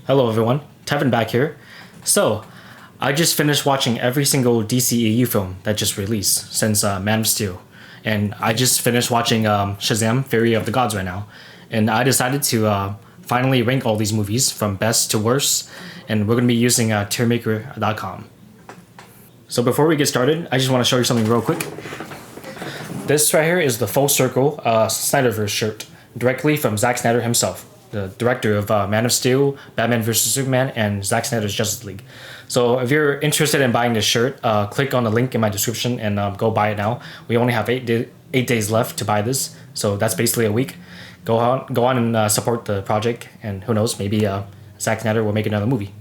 Hello everyone, Tevin back here. So, I just finished watching every single DCEU film that just released since Man of Steel. And I just finished watching Shazam, Fury of the Gods right now. And I decided to finally rank all these movies from best to worst. And we're going to be using TierMaker.com. So before we get started, I just want to show you something real quick. This right here is the full Circle Snyderverse shirt, directly from Zack Snyder himself, the director of Man of Steel, Batman vs Superman, and Zack Snyder's Justice League. So if you're interested in buying this shirt, click on the link in my description and go buy it now. We only have 8 days left to buy this, so that's basically a week. Go on and support the project, and who knows, maybe Zack Snyder will make another movie.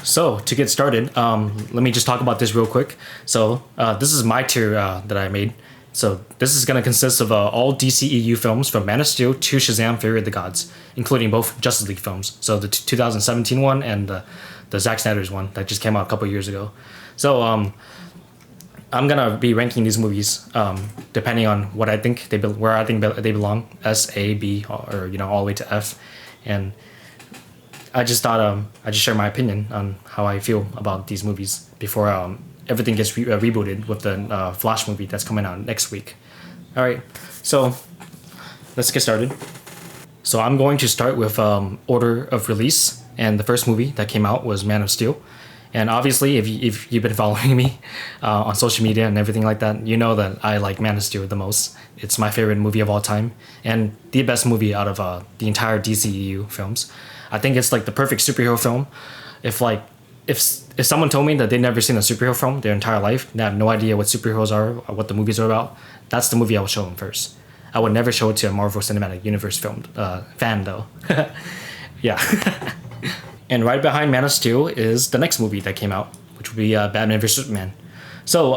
So to get started, let me just talk about this real quick. So this is my tier that I made. So this is going to consist of all DCEU films from Man of Steel to Shazam, Fury of the Gods, including both Justice League films. So the 2017 one and the Zack Snyder's one that just came out a couple years ago. So I'm gonna be ranking these movies depending on what I think where I think they belong, S, A, B, or all the way to F, and I just thought I just share my opinion on how I feel about these movies before everything gets rebooted with the Flash movie that's coming out next week. All right, so let's get started. So I'm going to start with order of release, and the first movie that came out was Man of Steel. And obviously, if you've been following me on social media and everything like that, you know that I like Man of Steel the most. It's my favorite movie of all time, and the best movie out of the entire DCEU films. I think it's like the perfect superhero film. If someone told me that they'd never seen a superhero film their entire life, they have no idea what superheroes are or what the movies are about, that's the movie I would show them first. I would never show it to a Marvel Cinematic Universe fan though. Yeah. And right behind Man of Steel is the next movie that came out, which would be Batman vs Superman. So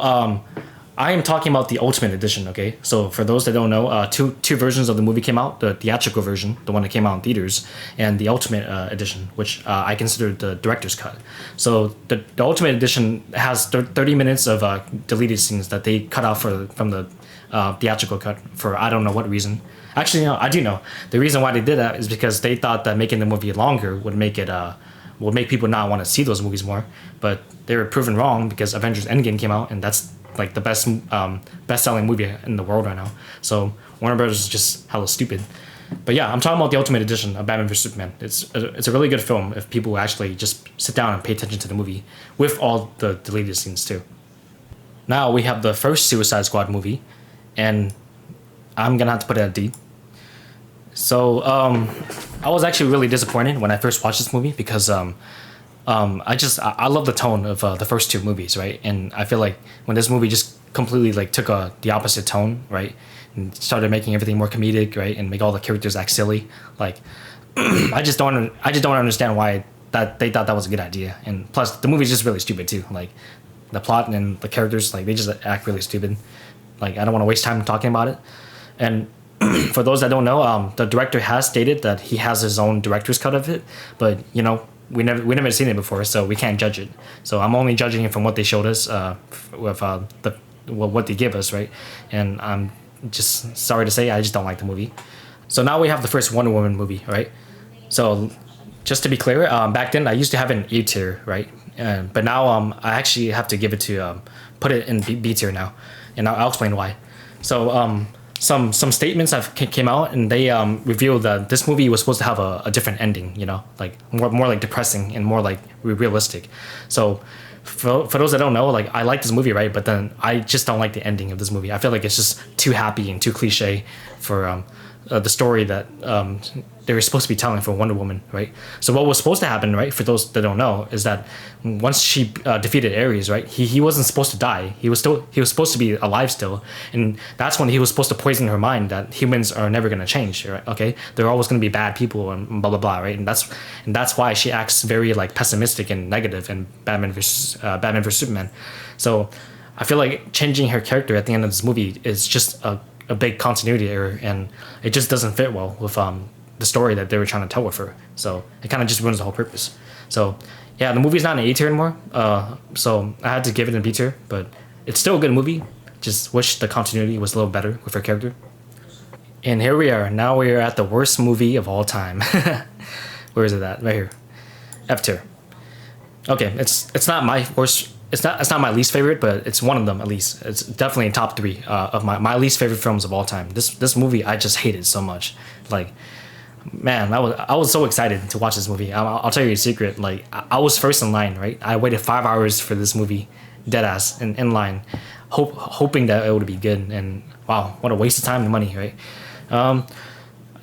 I am talking about the Ultimate Edition, okay? So for those that don't know, two versions of the movie came out, the theatrical version, the one that came out in theaters, and the Ultimate Edition, which I consider the director's cut. So the Ultimate Edition has 30 minutes of deleted scenes that they cut out from the theatrical cut for I don't know what reason. Actually, no, I do know. The reason why they did that is because they thought that making the movie longer would make people not want to see those movies more. But they were proven wrong because Avengers Endgame came out, and that's like the best-selling movie in the world right now. So Warner Brothers is just hella stupid. But yeah, I'm talking about the Ultimate Edition of Batman vs Superman. It's a really good film if people actually just sit down and pay attention to the movie with all the deleted scenes too. Now we have the first Suicide Squad movie, and I'm gonna have to put it at D. So I was actually really disappointed when I first watched this movie because I love the tone of the first two movies, right? And I feel like when this movie just completely took the opposite tone, right, and started making everything more comedic, right, and make all the characters act silly, I just don't understand why they thought that was a good idea. And plus, the movie's just really stupid too. Like the plot and the characters, they just act really stupid. I don't want to waste time talking about it. And for those that don't know, the director has stated that he has his own director's cut of it, but we never seen it before, so we can't judge it. So I'm only judging it from what they showed us, with what they give us, right? And I'm just sorry to say, I just don't like the movie. So now we have the first Wonder Woman movie, right? So just to be clear, back then I used to have an A tier, right? But now I actually have to give it to put it in B tier now, and I'll explain why. So some statements have came out, and they revealed that this movie was supposed to have a different ending, more depressing and more realistic. So for those that don't know, I like this movie, right? But then I just don't like the ending of this movie. I feel like it's just too happy and too cliche for the story that they were supposed to be telling for Wonder Woman, right? So what was supposed to happen, right, for those that don't know, is that once she defeated Ares, right, he wasn't supposed to die. He was supposed to be alive still, and that's when he was supposed to poison her mind that humans are never going to change, right? Okay, they're always going to be bad people and blah blah blah, right? And that's why she acts very pessimistic and negative in Batman vs Superman. So I feel like changing her character at the end of this movie is just a big continuity error, and it just doesn't fit well with the story that they were trying to tell with her. So it kind of just ruins the whole purpose. So yeah, the movie's not an A tier anymore. So I had to give it a B tier, but it's still a good movie. Just wish the continuity was a little better with her character. And here we are. Now we are at the worst movie of all time. Where is it at? Right here. F tier. Okay, it's not my worst. It's not my least favorite, but it's one of them at least. It's definitely in top three of my least favorite films of all time. This movie I just hated so much. Like, man, I was so excited to watch this movie. I'll tell you a secret. Like, I was first in line. Right, I waited 5 hours for this movie, dead ass in line, hoping that it would be good. And wow, what a waste of time and money. Right.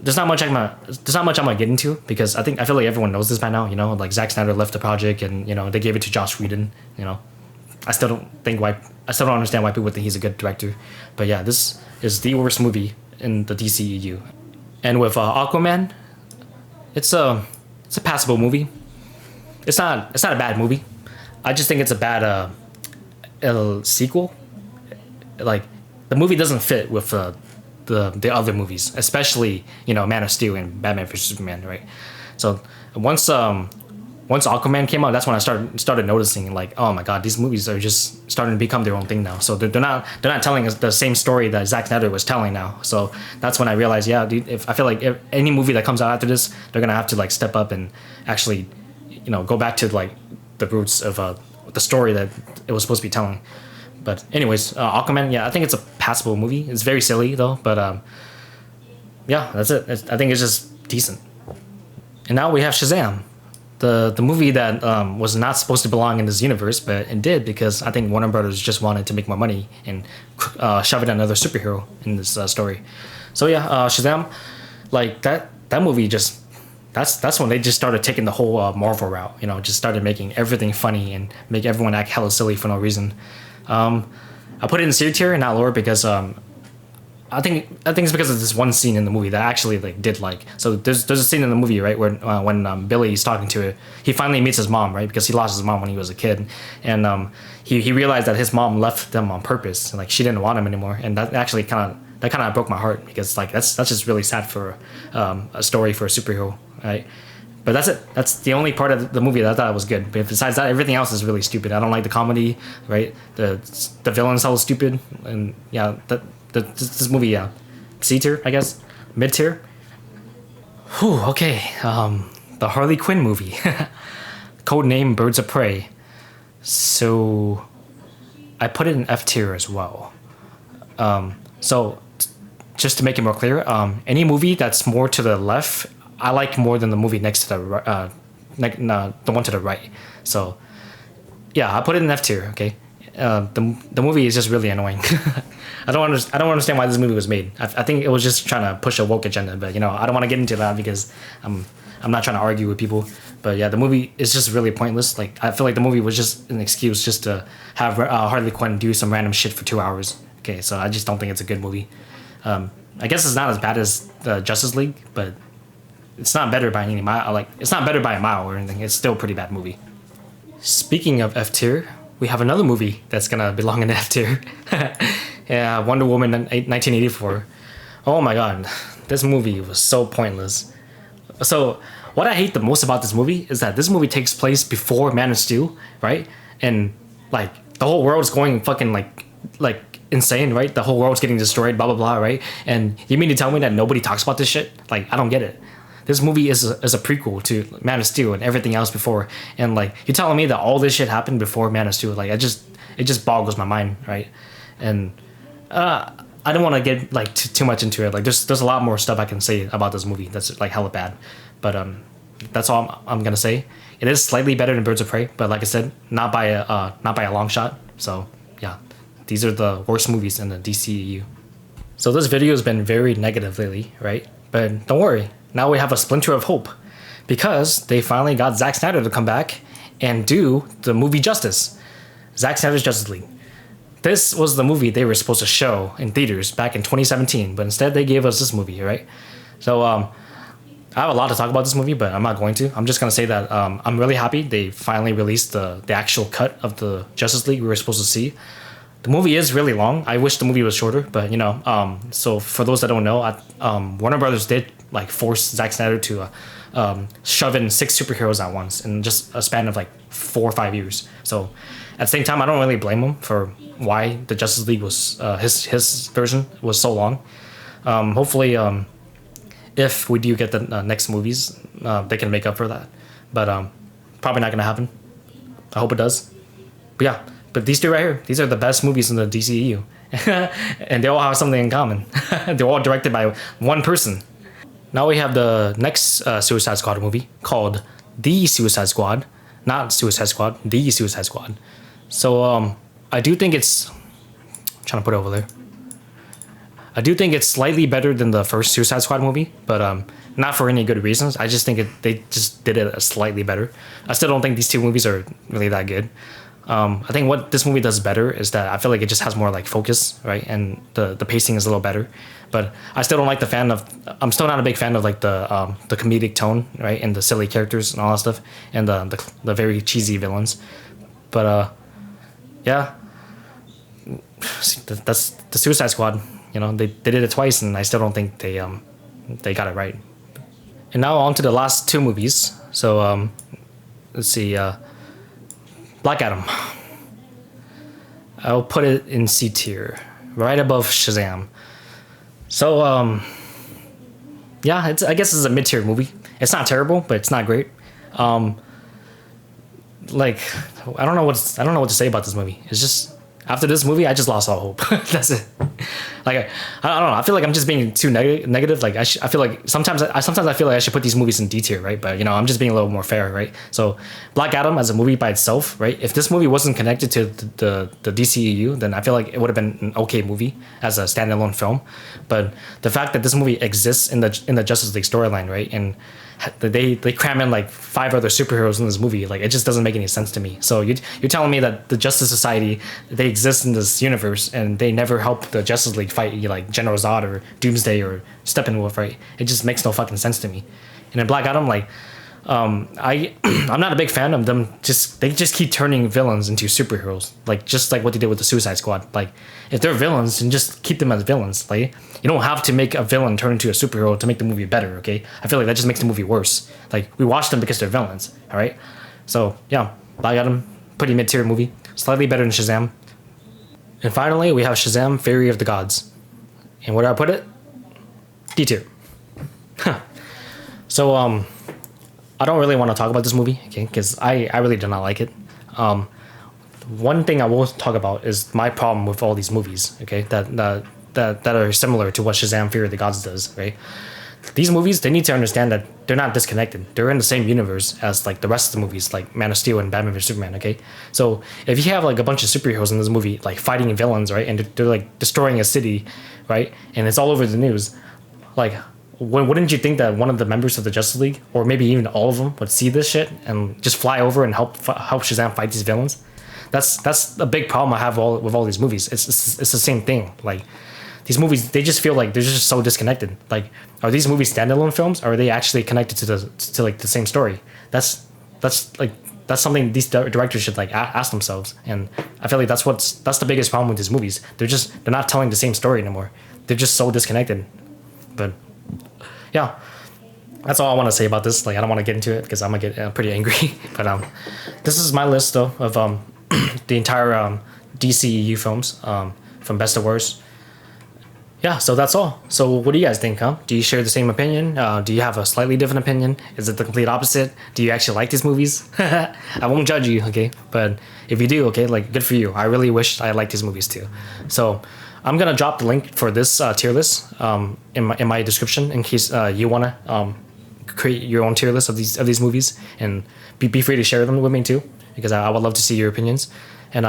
There's not much I'm gonna get into because I feel like everyone knows this by now. You know, like Zack Snyder left the project, and you know they gave it to Joss Whedon. You know, I still don't understand why people think he's a good director. But yeah, this is the worst movie in the DCEU. And with Aquaman, it's a passable movie. It's not a bad movie. I just think it's a bad sequel. Like, the movie doesn't fit with the other movies, especially, you know, Man of Steel and Batman vs Superman, right? So once Aquaman came out, that's when I started noticing, like, oh my god, these movies are just starting to become their own thing now. So they're not telling us the same story that Zack Snyder was telling now. So that's when I realized, yeah, dude, I feel like if any movie that comes out after this, they're gonna have to like step up and actually, you know, go back to like the roots of the story that it was supposed to be telling. But anyways, Aquaman, yeah, I think it's a passable movie. It's very silly though, but yeah, that's it. I think it's just decent. And now we have Shazam, the movie that was not supposed to belong in this universe, but it did because I think Warner Brothers just wanted to make more money and shove in another superhero in this story. So yeah, Shazam, like that movie just that's when they just started taking the whole Marvel route. You know, just started making everything funny and make everyone act hella silly for no reason. I put it in C tier and not lower because I think it's because of this one scene in the movie that I actually like did like. So there's a scene in the movie, right, where when Billy's talking to her, he finally meets his mom, right, because he lost his mom when he was a kid, and he realized that his mom left them on purpose, and like she didn't want him anymore, and that actually kind of broke my heart because like that's just really sad for a story for a superhero, right? But that's it. That's the only part of the movie that I thought was good. But besides that, everything else is really stupid. I don't like the comedy, right? The villain's all stupid, and yeah, this movie, yeah, C tier, I guess, mid tier. Whew, okay. The Harley Quinn movie, codename Birds of Prey. So I put it in F tier as well. So just to make it more clear, any movie that's more to the left, I like more than the movie next to the the one to the right. So yeah, I put it in F tier. Okay, the movie is just really annoying. I don't understand why this movie was made. I think it was just trying to push a woke agenda, but you know, I don't want to get into that because I'm not trying to argue with people. But yeah, the movie is just really pointless. Like, I feel like the movie was just an excuse just to have Harley Quinn do some random shit for 2 hours. Okay, so I just don't think it's a good movie. I guess it's not as bad as the Justice League, but it's not better by any mile. Like, it's not better by a mile or anything. It's still a pretty bad movie. Speaking of F tier, we have another movie that's gonna belong in F tier. Yeah, Wonder Woman 1984. Oh my god, this movie was so pointless. So what I hate the most about this movie is that this movie takes place before Man of Steel, right? And like the whole world is going fucking like insane, right? The whole world's getting destroyed, blah blah blah, right? And you mean to tell me that nobody talks about this shit? Like, I don't get it. This movie is a prequel to Man of Steel and everything else before, and like you're telling me that all this shit happened before Man of Steel? Like, it just boggles my mind, right? And I don't want to get like too much into it. Like, there's a lot more stuff I can say about this movie that's like hella bad, but that's all I'm gonna say. It is slightly better than Birds of Prey, but like I said, not by a long shot. So yeah, these are the worst movies in the DCEU. So this video has been very negative lately, right? But don't worry, now we have a splinter of hope, because they finally got Zack Snyder to come back and do the movie Justice. Zack Snyder's Justice League. This was the movie they were supposed to show in theaters back in 2017, but instead they gave us this movie, right? So I have a lot to talk about this movie, but I'm not going to. I'm just going to say that I'm really happy they finally released the actual cut of the Justice League we were supposed to see. The movie is really long. I wish the movie was shorter, but you know, so for those that don't know, Warner Brothers did like force Zack Snyder to shove in 6 superheroes at once in just a span of like 4 or 5 years. So at the same time, I don't really blame him for why the Justice League was his version was so long. Hopefully, if we do get the next movies, they can make up for that. But Probably not gonna happen. I hope it does. But yeah, but these two right here, these are the best movies in the DCEU. And they all have something in common. They're all directed by one person. Now we have the next Suicide Squad movie called The Suicide Squad. Not Suicide Squad, The Suicide Squad. So I do think it's... I'm trying to put it over there. I do think it's slightly better than the first Suicide Squad movie, but not for any good reasons. I just think they just did it slightly better. I still don't think these two movies are really that good. I think what this movie does better is that I feel like it just has more like focus, right? And the pacing is a little better. But I still don't like I'm still not a big fan of like the comedic tone, right? And the silly characters and all that stuff, and the very cheesy villains. But yeah, that's the Suicide Squad. You know, they did it twice, and I still don't think they got it right. And now on to the last two movies. So let's see. Black Adam. I'll put it in C tier, right above Shazam. So yeah, I guess it's a mid-tier movie. It's not terrible, but it's not great. Like I don't know what to say about this movie. It's just after this movie, I just lost all hope. That's it. Like I don't know. I feel like I'm just being too negative. Like I feel like sometimes I feel like I should put these movies in D tier, right? But you know, I'm just being a little more fair, right? So Black Adam as a movie by itself, right? If this movie wasn't connected to the DCEU, then I feel like it would have been an okay movie as a standalone film. But the fact that this movie exists in the Justice League storyline, right? And they cram in like 5 other superheroes in this movie, like it just doesn't make any sense to me. So you're telling me that the Justice Society, they exist in this universe and they never help the Justice League fight like General Zod or Doomsday or Steppenwolf, right? It just makes no fucking sense to me. And in Black Adam, like I'm not a big fan of them. They just keep turning villains into superheroes, like just like what they did with the Suicide Squad. Like if they're villains, then just keep them as villains. Like you don't have to make a villain turn into a superhero to make the movie better. Okay, I feel like that just makes the movie worse. Like we watch them because they're villains. All right, so yeah, Black Adam, pretty mid-tier movie, slightly better than Shazam. And finally, we have Shazam: Fury of the Gods. And where do I put it? D tier. So I don't really want to talk about this movie, okay? Because I really do not like it. One thing I will talk about is my problem with all these movies, okay? That are similar to what Shazam: Fury of the Gods does, right? These movies, they need to understand that they're not disconnected. They're in the same universe as like the rest of the movies, like Man of Steel and Batman vs Superman, okay? So if you have like a bunch of superheroes in this movie, like fighting villains, right? And they're like destroying a city, right? And it's all over the news, like wouldn't you think that one of the members of the Justice League, or maybe even all of them, would see this shit and just fly over and help Shazam fight these villains? That's a big problem I have with all these movies. It's the same thing. Like these movies, they just feel like they're just so disconnected. Like, are these movies standalone films, or are they actually connected to like the same story? That's something these directors should like ask themselves. And I feel like that's the biggest problem with these movies. They're not telling the same story anymore. They're just so disconnected. But yeah, that's all I want to say about this. Like, I don't want to get into it because I'm gonna get pretty angry. But this is my list though of the entire DCEU films from best to worst. Yeah, so that's all. So what do you guys think, huh? Do you share the same opinion? Do you have a slightly different opinion? Is it the complete opposite? Do you actually like these movies? I won't judge you, okay? But if you do, okay, like good for you. I really wish I liked these movies too. So I'm gonna drop the link for this tier list in my description in case you wanna create your own tier list of these movies, and be free to share them with me too, because I would love to see your opinions. And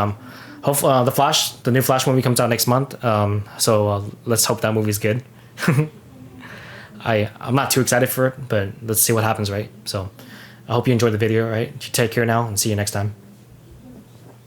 hopefully the new Flash movie comes out next month. So let's hope that movie's good. I'm not too excited for it, but let's see what happens, right? So I hope you enjoyed the video, right? Take care now and see you next time.